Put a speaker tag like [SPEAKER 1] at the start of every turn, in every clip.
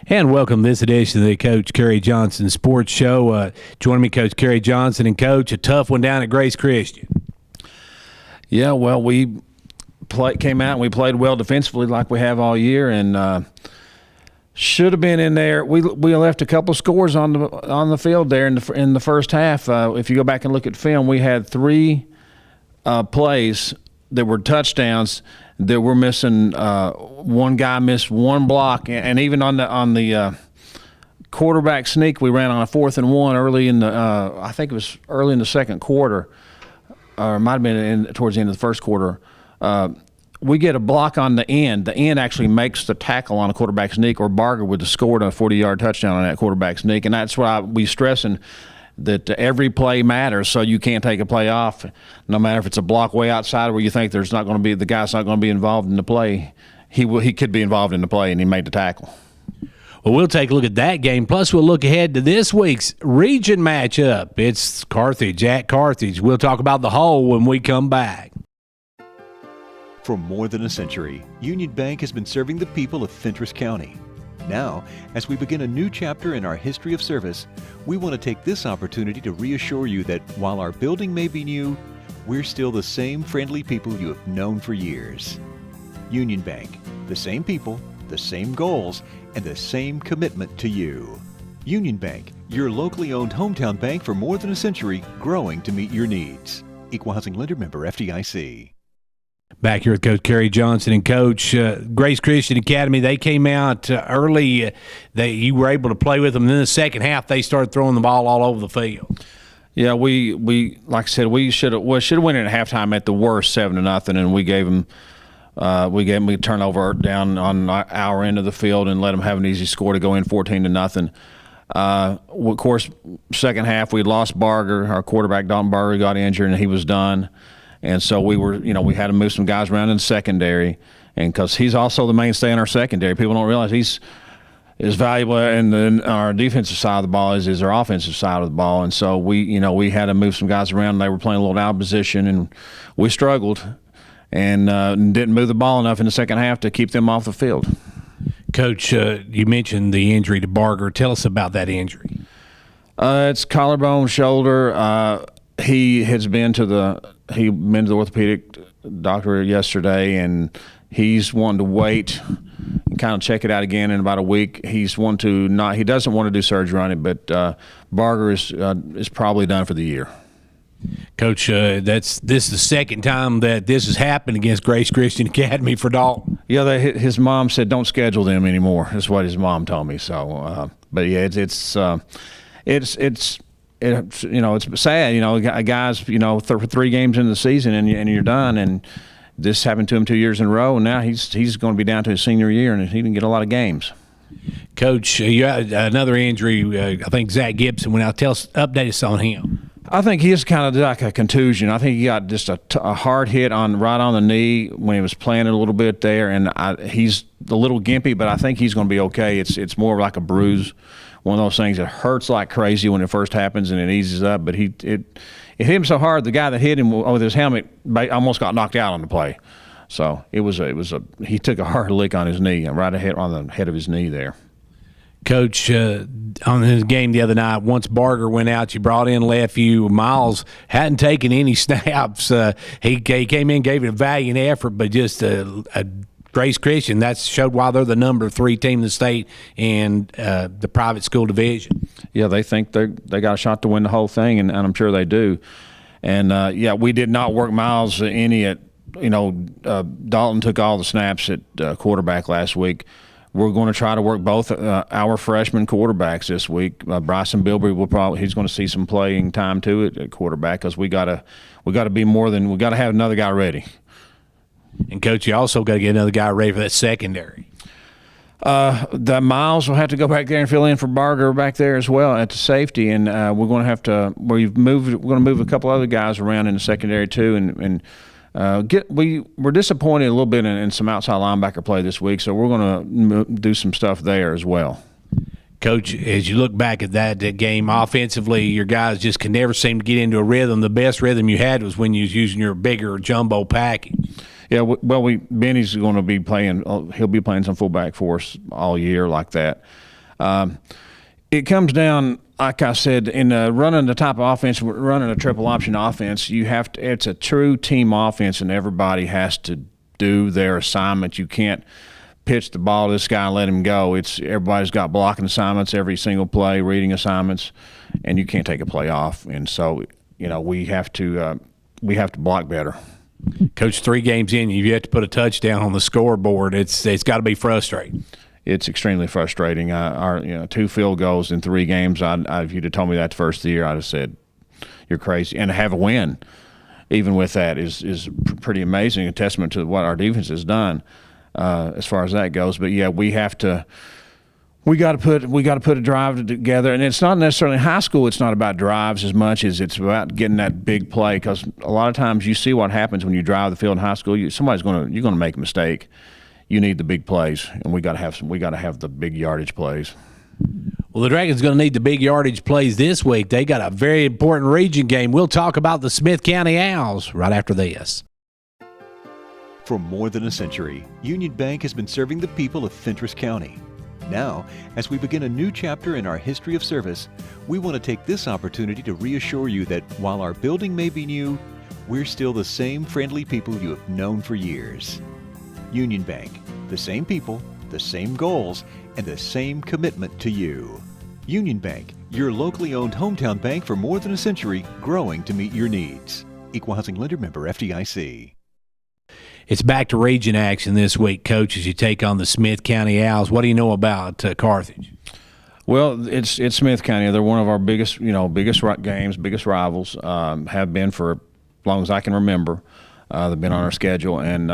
[SPEAKER 1] And welcome to this edition of the Coach Kerry Johnson Sports Show. Joining me, Coach Kerry Johnson, and Coach, a tough one down at Grace Christian.
[SPEAKER 2] Yeah, well, we came out and we played well defensively like we have all year, and should have been in there. We left a couple scores on the field there in the first half. If you go back and look at film, we had three plays that were touchdowns that we're missing. One guy missed one block, and even on the quarterback sneak we ran on a 4th and 1 early in the I think it was early in the second quarter, or it might have been towards the end of the first quarter. We get a block on the end. The end actually makes the tackle on a quarterback sneak, or Barger would have scored a 40-yard touchdown on that quarterback sneak, and that's why we stressing that every play matters, so you can't take a play off, no matter if it's a block way outside where you think there's not going to be the guy's not going to be involved in the play. He could be involved in the play, and he made the tackle.
[SPEAKER 1] Well, we'll take a look at that game. Plus, we'll look ahead to this week's region matchup. It's Carthage at Carthage. We'll talk about the whole when we come back.
[SPEAKER 3] For more than a century, Union Bank has been serving the people of Fentress County. Now, as we begin a new chapter in our history of service, we want to take this opportunity to reassure you that while our building may be new, we're still the same friendly people you have known for years. Union Bank, the same people, the same goals, and the same commitment to you. Union Bank, your locally owned hometown bank for more than a century, growing to meet your needs. Equal Housing Lender, member FDIC.
[SPEAKER 1] Back here with Coach Kerry Johnson and Coach Grace Christian Academy. They came out early. You were able to play with them. And then the second half, they started throwing the ball all over the field.
[SPEAKER 2] Yeah, we like I said, we should have went in at halftime at the worst 7-0, and we gave them a turnover down on our end of the field and let them have an easy score to go in 14-0. Of course, second half we lost Barger. Our quarterback Dalton Barger got injured and he was done. And so we had to move some guys around in the secondary, and because he's also the mainstay in our secondary. People don't realize he's as valuable in our defensive side of the ball as our offensive side of the ball. And so we had to move some guys around. And they were playing a little out of position, and we struggled and didn't move the ball enough in the second half to keep them off the field.
[SPEAKER 1] Coach, you mentioned the injury to Barger. Tell us about that injury.
[SPEAKER 2] It's collarbone, shoulder. He has been to the orthopedic doctor yesterday, and he's wanting to wait and kind of check it out again in about a week. He doesn't want to do surgery on it, but Barger is probably done for the year.
[SPEAKER 1] Coach, this is the second time that this has happened against Grace Christian Academy for Dalton.
[SPEAKER 2] Yeah, his mom said don't schedule them anymore. That's what his mom told me. So, but yeah, it's sad, guys, for 3 games into the season and you're done, and this happened to him 2 years in a row, and now he's going to be down to his senior year, and he didn't get a lot of games.
[SPEAKER 1] Coach, you had another injury. I think Zach Gibson went out. Update us on him.
[SPEAKER 2] I think he's kind of like a contusion. I think he got just a hard hit right on the knee when he was playing it a little bit there, and he's a little gimpy, but I think he's going to be okay. It's more like a bruise. One of those things that hurts like crazy when it first happens and it eases up. But it hit him so hard, the guy that hit him with his helmet almost got knocked out on the play. So he took a hard lick on his knee, right on the head of his knee there.
[SPEAKER 1] Coach, on his game the other night, once Barger went out, you brought in Lefevue. Miles hadn't taken any snaps. He came in, gave it a valiant effort, but just a Grace Christian, that showed why they're the number 3 team in the state in the private school division.
[SPEAKER 2] Yeah, they think they got a shot to win the whole thing, and I'm sure they do. And, we did not work Miles any at Dalton took all the snaps at quarterback last week. We're going to try to work both our freshman quarterbacks this week. Bryson Bilbrey he's going to see some playing time to it at quarterback, because we got to be more than we got to have another guy ready.
[SPEAKER 1] And, Coach, you also got to get another guy ready for that secondary.
[SPEAKER 2] The Miles will have to go back there and fill in for Barger back there as well at the safety, and we're going to move a couple other guys around in the secondary too, and we're disappointed a little bit in some outside linebacker play this week, so we're going to do some stuff there as well.
[SPEAKER 1] Coach, as you look back at that game offensively, your guys just can never seem to get into a rhythm. The best rhythm you had was when you was using your bigger jumbo package.
[SPEAKER 2] Yeah, well, Benny's going to be playing. He'll be playing some fullback for us all year like that. It comes down, like I said, in running the type of offense, running a triple option offense, you have to. It's a true team offense, and everybody has to do their assignment. You can't pitch the ball to this guy and let him go. Everybody's got blocking assignments every single play, reading assignments, and you can't take a play off. And so, we have to block better.
[SPEAKER 1] Coach, 3 games in, you have to put a touchdown on the scoreboard. It's got to be frustrating.
[SPEAKER 2] It's extremely frustrating. Our 2 field goals in 3 games. If you'd have told me that the first of the year, I'd have said you're crazy. And to have a win, even with that, is pretty amazing. A testament to what our defense has done as far as that goes. But yeah, we got to put a drive together, and it's not necessarily in high school. It's not about drives as much as it's about getting that big play. Because a lot of times you see what happens when you drive the field in high school. You're going to make a mistake. You need the big plays, and we got to have the big yardage plays.
[SPEAKER 1] Well, the Dragons going to need the big yardage plays this week. They got a very important region game. We'll talk about the Smith County Owls right after this.
[SPEAKER 3] For more than a century, Union Bank has been serving the people of Fentress County. Now, as we begin a new chapter in our history of service, we want to take this opportunity to reassure you that while our building may be new, we're still the same friendly people you have known for years. Union Bank, the same people, the same goals, and the same commitment to you. Union Bank, your locally owned hometown bank for more than a century, growing to meet your needs. Equal Housing Lender, member FDIC.
[SPEAKER 1] It's back to region action this week, Coach, as you take on the Smith County Owls. What do you know about Carthage?
[SPEAKER 2] Well, it's Smith County. They're one of our biggest games, biggest rivals. Have been for as long as I can remember. They've been on our schedule, and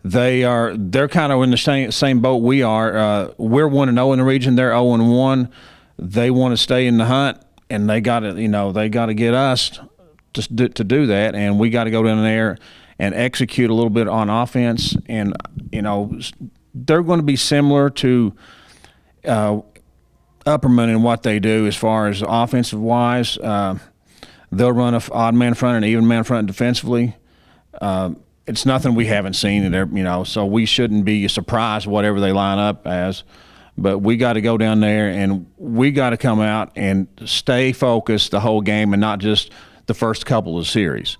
[SPEAKER 2] they're kind of in the same boat we are. We're 1-0 in the region. They're 0-1. They want to stay in the hunt, and they got to get us to do that, and we got to go down there and execute a little bit on offense. And they're going to be similar to Upperman in what they do as far as offensive wise. They'll run a odd man front and even man front defensively. It's nothing we haven't seen so we shouldn't be surprised whatever they line up as. But we got to go down there and we got to come out and stay focused the whole game and not just the first couple of the series.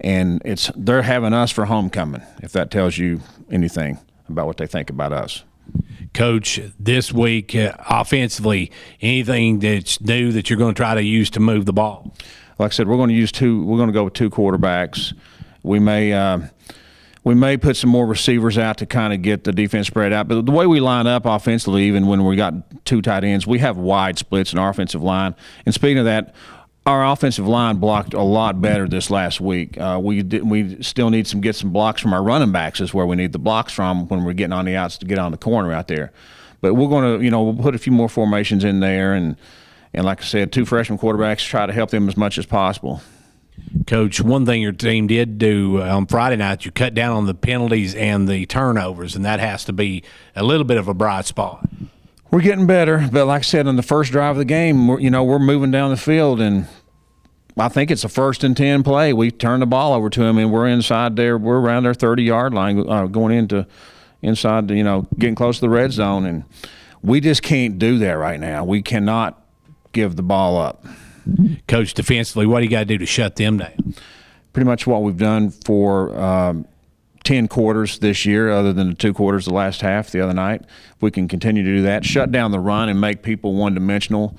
[SPEAKER 2] And they're having us for homecoming, if that tells you anything about what they think about us.
[SPEAKER 1] Coach, this week offensively, anything that's new that you're going to try to use to move the ball?
[SPEAKER 2] Like I said, we're going to go with 2 quarterbacks. We may put some more receivers out to kind of get the defense spread out. But the way we line up offensively, even when we got 2 tight ends, we have wide splits in our offensive line. And speaking of that, our offensive line blocked a lot better this last week. We still need get some blocks from our running backs is where we need the blocks from when we're getting on the outs to get on the corner out there. But we're going to, we'll put a few more formations in there. And like I said, 2 freshman quarterbacks, try to help them as much as possible.
[SPEAKER 1] Coach, one thing your team did do on Friday night, you cut down on the penalties and the turnovers, and that has to be a little bit of a bright spot.
[SPEAKER 2] We're getting better, but like I said, on the first drive of the game, we're moving down the field, and I think it's a 1st and 10 play. We turn the ball over to them, and we're inside there. We're around their 30-yard line, going inside, getting close to the red zone, and we just can't do that right now. We cannot give the ball up.
[SPEAKER 1] Coach, defensively, what do you got to do to shut them down?
[SPEAKER 2] Pretty much what we've done for 10 quarters this year, other than the 2 quarters the last half the other night. If we can continue to do that, shut down the run and make people one-dimensional,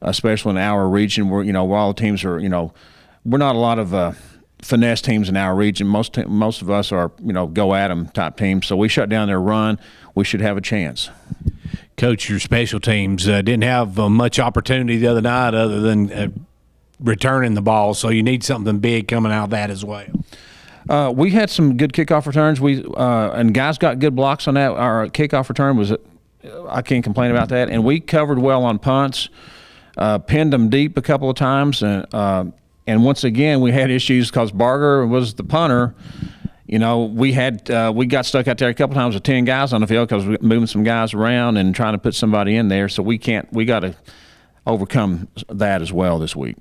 [SPEAKER 2] especially in our region where, where all the teams are, we're not a lot of finesse teams in our region. Most of us are, go-at-'em type teams. So we shut down their run, we should have a chance.
[SPEAKER 1] Coach, your special teams didn't have much opportunity the other night other than returning the ball, so you need something big coming out of that as well.
[SPEAKER 2] We had some good kickoff returns. And guys got good blocks on that. Our kickoff return I can't complain about that. And we covered well on punts, pinned them deep a couple of times, and once again we had issues because Barger was the punter. We got stuck out there a couple times with 10 guys on the field because we're moving some guys around and trying to put somebody in there. So we got to overcome that as well this week.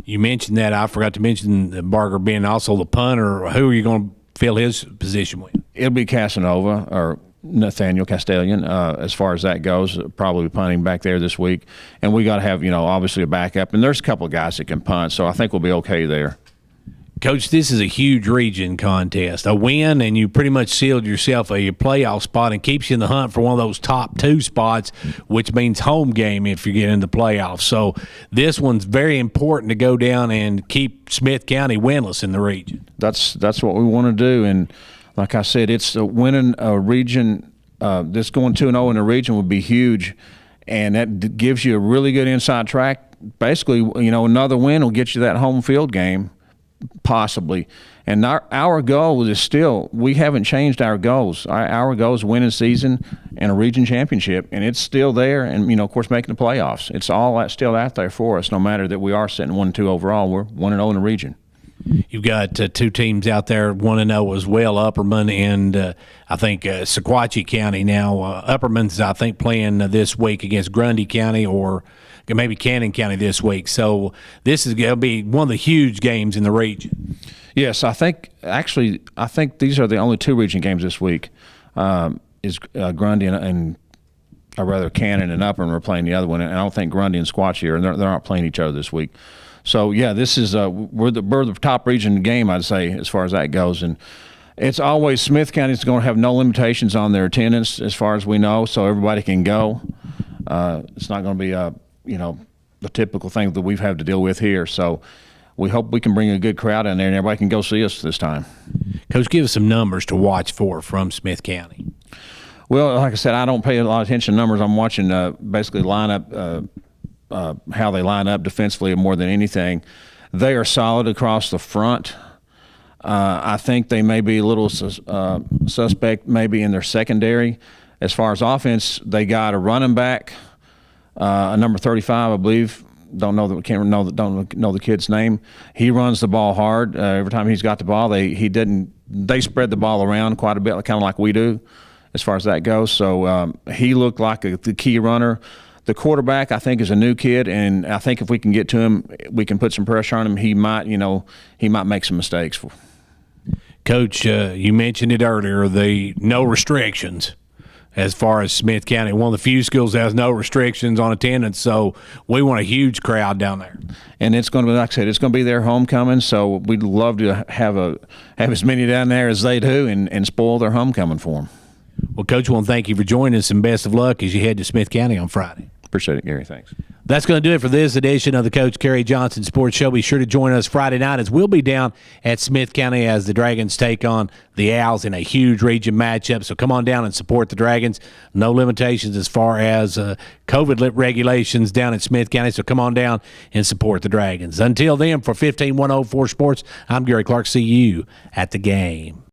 [SPEAKER 1] You mentioned that. I forgot to mention Barger being also the punter. Who are you going to fill his position with?
[SPEAKER 2] It'll be Casanova or Nathaniel Castellan, as far as that goes, probably punting back there this week. And we got to have, obviously a backup. And there's a couple of guys that can punt, so I think we'll be okay there.
[SPEAKER 1] Coach, this is a huge region contest. A win, and you pretty much sealed yourself a playoff spot and keeps you in the hunt for one of those top 2 spots, which means home game if you get in the playoffs. So this one's very important to go down and keep Smith County winless in the region.
[SPEAKER 2] That's what we want to do. And like I said, it's winning a region. This going 2-0 in a region would be huge, and that gives you a really good inside track. Basically, another win will get you that home field game. Possibly. And our goal is still, we haven't changed our goals. Our goal is winning season and a region championship, and it's still there. And, of course, making the playoffs. It's all still out there for us, no matter that we are sitting 1-2 overall. We're 1-0 in the region.
[SPEAKER 1] You've got 2 teams out there, 1-0 as well, Upperman and I think Sequatchie County now. Upperman's, I think, playing this week against Grundy County or maybe Cannon County this week. So this is going to be one of the huge games in the region.
[SPEAKER 2] Yes, I think these are the only 2 region games this week. Is Grundy and or rather Cannon and Upperman are playing the other one, and I don't think Grundy and Sequatchie are. They're not playing each other this week. So yeah, this is we're the top region game, I'd say, as far as that goes. And it's always Smith County is going to have no limitations on their attendance as far as we know, so everybody can go. It's not going to be the typical thing that we've had to deal with here. So we hope we can bring a good crowd in there and everybody can go see us this time.
[SPEAKER 1] Coach, give us some numbers to watch for from Smith County.
[SPEAKER 2] Well, like I said, I don't pay a lot of attention to numbers. I'm watching basically lineup. How they line up defensively more than anything. They are solid across the front. I think they may be a little suspect maybe in their secondary. As far as offense, they got a running back, a number 35, I believe. Don't know the kid's name. He runs the ball hard. Every time he's got the ball, they spread the ball around quite a bit, kind of like we do, as far as that goes. So he looked like the key runner. The quarterback, I think, is a new kid, and I think if we can get to him, we can put some pressure on him. He might make some mistakes.
[SPEAKER 1] Coach, you mentioned it earlier, the no restrictions as far as Smith County. One of the few schools that has no restrictions on attendance, so we want a huge crowd down there.
[SPEAKER 2] And it's going to be, like I said, it's going to be their homecoming, so we'd love to have as many down there as they do and spoil their homecoming for them.
[SPEAKER 1] Well, Coach, I want to thank you for joining us, and best of luck as you head to Smith County on Friday.
[SPEAKER 2] Appreciate it, Gary. Thanks.
[SPEAKER 1] That's going to do it for this edition of the Coach Kerry Johnson Sports Show. Be sure to join us Friday night as we'll be down at Smith County as the Dragons take on the Owls in a huge region matchup. So come on down and support the Dragons. No limitations as far as COVID regulations down at Smith County. So come on down and support the Dragons. Until then, for 15104 Sports, I'm Gary Clark. See you at the game.